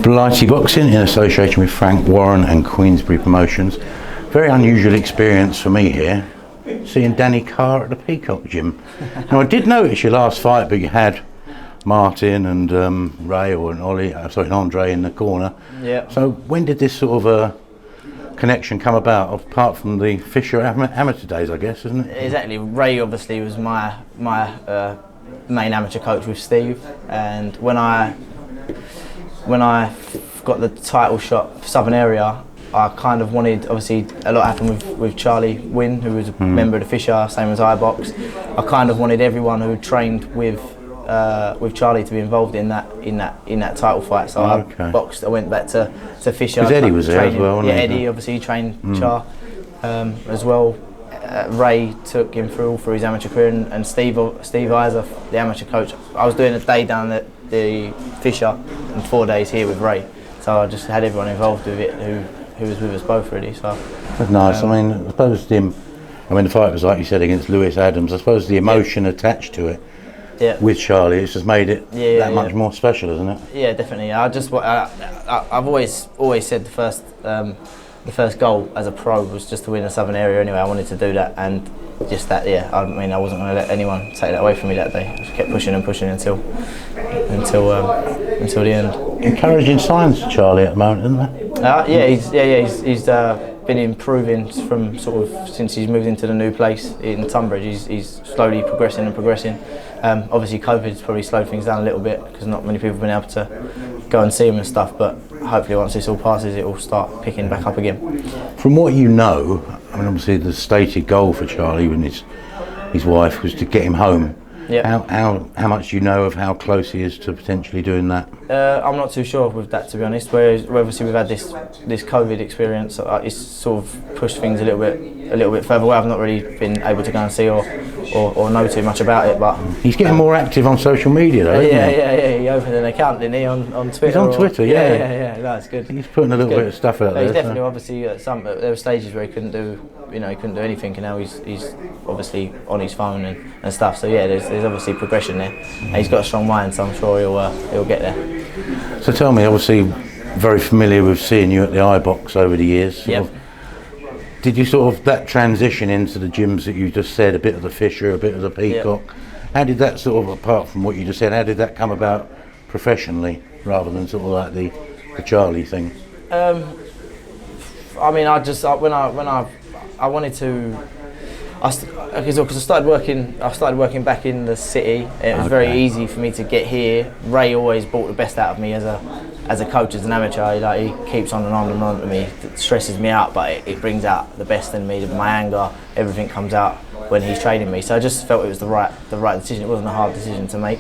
Blighty Boxing in association with Frank Warren and Queensbury Promotions. Very unusual experience for me here, seeing Danny Carr at the Peacock Gym. Now I did notice your last fight, but you had Martin and Ray and Andre in the corner. Yeah. So when did this sort of connection come about, apart from the Fisher amateur days, I guess, isn't it? Exactly. Ray obviously was my main amateur coach with Steve, and when I got the title shot for Southern Area, I kind of wanted, obviously a lot happened with Charlie Wynn, who was a member of the Fisher, same as iBox. I kind of wanted everyone who trained with Charlie to be involved in that title fight. So I went back to Fisher. Because Eddie was there as well, wasn't he? Yeah, Eddie obviously trained Char as well. Ray took him through his amateur career, and Steve Iser, the amateur coach. I was doing a day down at the Fisher and 4 days here with Ray. So I just had everyone involved with it who was with us both really. So that's nice. I mean, I suppose the fight was, like you said, against Lewis Adams, I suppose the emotion attached to it with Charlie, it's just made it that much more special, isn't it? Yeah, definitely. I've always said the first goal as a pro was just to win the Southern Area anyway. I wanted to do that, and just that, I mean, I wasn't going to let anyone take that away from me that day. I just kept pushing and pushing until the end. Encouraging signs, Charlie, at the moment, isn't there? He's been improving from sort of since he's moved into the new place in Tunbridge. He's slowly progressing. Obviously, COVID's probably slowed things down a little bit because not many people have been able to go and see him and stuff. But hopefully, once this all passes, it will start picking back up again. From what you know, I mean, obviously, the stated goal for Charlie and his wife was to get him home. Yeah. How much do you know of how close he is to potentially doing that? I'm not too sure with that, to be honest. Whereas obviously we've had this COVID experience, it's sort of pushed things a little bit further away. I've not really been able to go and see or know too much about it. But he's getting more active on social media, though. Isn't he? He opened an account, didn't he, on Twitter? He's on Twitter, yeah. That's good. He's putting a little bit of stuff out there. He's definitely obviously there were stages where he couldn't do anything, and now he's obviously on his phone and stuff. So yeah, there's obviously progression there. And he's got a strong mind, so I'm sure he'll get there. So tell me, obviously very familiar with seeing you at the iBox over the years. Yep. Did you sort of that transition into the gyms that you just said, a bit of the Fisher, a bit of the Peacock? Yep. How did that sort of, apart from what you just said, how did that come about professionally rather than sort of like the Charlie thing? I mean, I wanted to. Because I started working back in the city. It was very easy for me to get here. Ray always brought the best out of me as a coach, as an amateur. He keeps on and on to me. It stresses me out, but it brings out the best in me. My anger, everything comes out when he's training me. So I just felt it was the right decision. It wasn't a hard decision to make.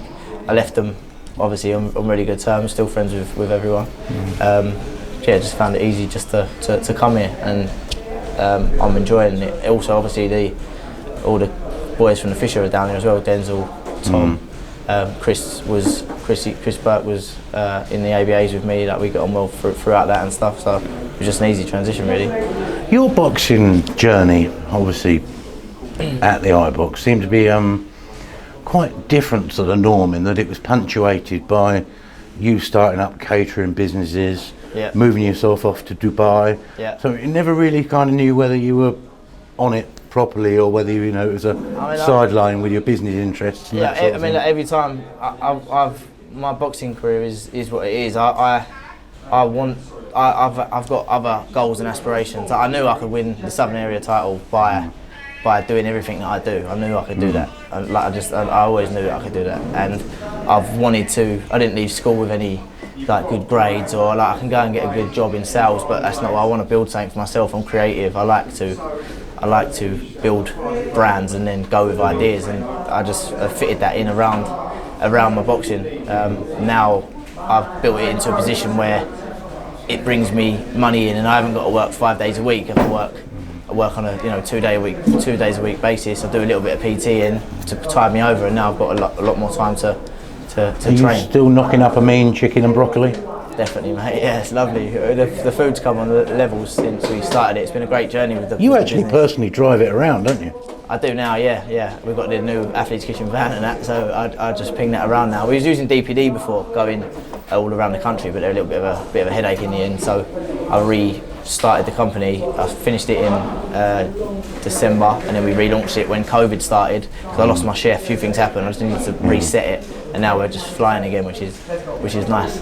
I left them obviously on really good terms. Still friends with everyone. Just found it easy just to come here, and I'm enjoying it. Also, obviously all the boys from the Fisher are down here as well. Denzel, Tom, Chris Burke was in the ABAs with me. Like, we got on well throughout that and stuff. So it was just an easy transition, really. Your boxing journey, obviously at the iBox, seemed to be quite different to the norm in that it was punctuated by you starting up catering businesses, moving yourself off to Dubai. Yeah. So you never really kind of knew whether you were on it properly or whether it was a sideline with your business interests. And that sort of thing. Every time my boxing career is what it is. I've got other goals and aspirations. I knew I could win the Southern Area title by doing everything that I do. I knew I could do that. I always knew I could do that, and I've wanted to. I didn't leave school with any good grades, or I can go and get a good job in sales, but that's not what I want to build something for myself. I'm creative. I like to build brands and then go with ideas, and I just fitted that in around my boxing. Now I've built it into a position where it brings me money in, and I haven't got to work 5 days a week. I work on a 2 days a week basis. I do a little bit of PT in to tide me over, and now I've got a lot more time to train. Are you still knocking up a mean chicken and broccoli? Definitely, mate. Yeah, it's lovely. The food's come on the levels since we started it. It's been a great journey with the. You actually personally drive it around, don't you? I do now, yeah. We've got the new Athlete's Kitchen van and that, so I just ping that around now. We was using DPD before, going all around the country, but they're a little bit of a headache in the end. So I restarted the company. I finished it in December, and then we relaunched it when COVID started. Because I lost my chef, a few things happened. I just needed to reset it, and now we're just flying again, which is nice.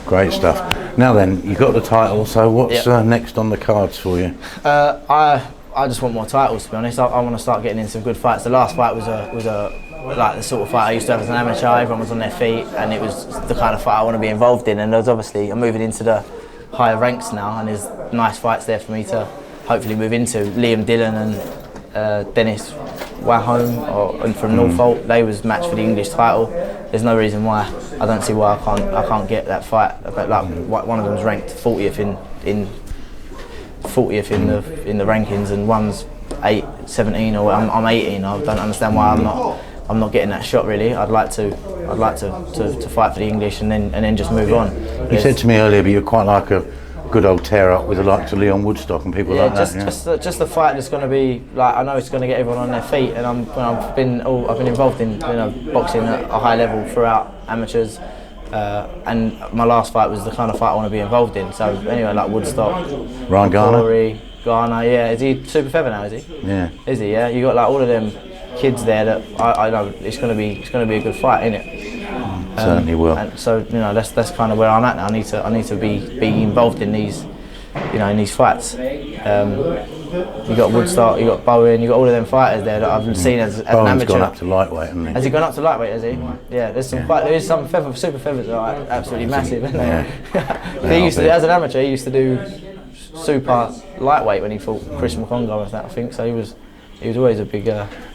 Great stuff. Now then, you got the title. So what's next on the cards for you? I just want more titles, to be honest. I want to start getting in some good fights. The last fight was like the sort of fight I used to have as an amateur. Everyone was on their feet, and it was the kind of fight I want to be involved in. And there's obviously, I'm moving into the higher ranks now, and there's nice fights there for me to hopefully move into. Liam Dillon and Dennis Wahome from Norfolk, they was matched for the English title. There's no reason why. I don't see why I can't get that fight. But like, one of them's ranked 40th in 40th in the rankings, and one's 17, or I'm 18. I don't understand why I'm not getting that shot, really. I'd like to fight for the English and then just move on. You said to me earlier, but you're quite like a good old tear up with the likes of Lyon, Woodstock and people like that. Just the fight that's going to be like, I know it's going to get everyone on their feet, and I've been involved in boxing at a high level throughout amateurs. And my last fight was the kind of fight I want to be involved in. So anyway, like Woodstock, Ryan Garner, yeah. Is he super feather now? Is he? Yeah. Is he? Yeah. You got like all of them kids there that I know it's going to be a good fight, isn't it? Certainly will. And so that's kind of where I'm at now. I need to be involved in these, in these fights. You got Woodstock, you got Bowen, you got all of them fighters there that I've seen as an amateur. Bowen's gone up to lightweight, hasn't he? Has he gone up to lightweight? Has he? Yeah. There is some super feathers that are absolutely massive, isn't they? He used to, as an amateur, he used to do super lightweight when he fought Chris McCongo and that, I think. So he was always a big.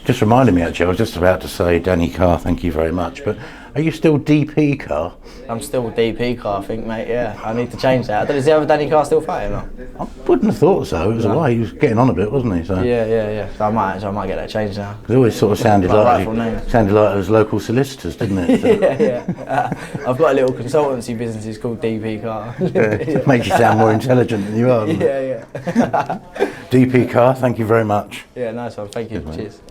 Just reminded me, actually, I was just about to say Danny Carr, thank you very much, but are you still DP Carr? I'm still DP Carr, I think, mate. Yeah, I need to change that. Is the other Danny Carr still fighting? Or? I wouldn't have thought so. It was a while. He was getting on a bit, wasn't he? So. Yeah. So I might get that changed now. It always sort of sounded like those local solicitors, didn't it? So. yeah. I've got a little consultancy business. It's called DP Carr. It makes you sound more intelligent than you are. Yeah. DP Carr, thank you very much. Yeah, nice one. Thank you. Cheers.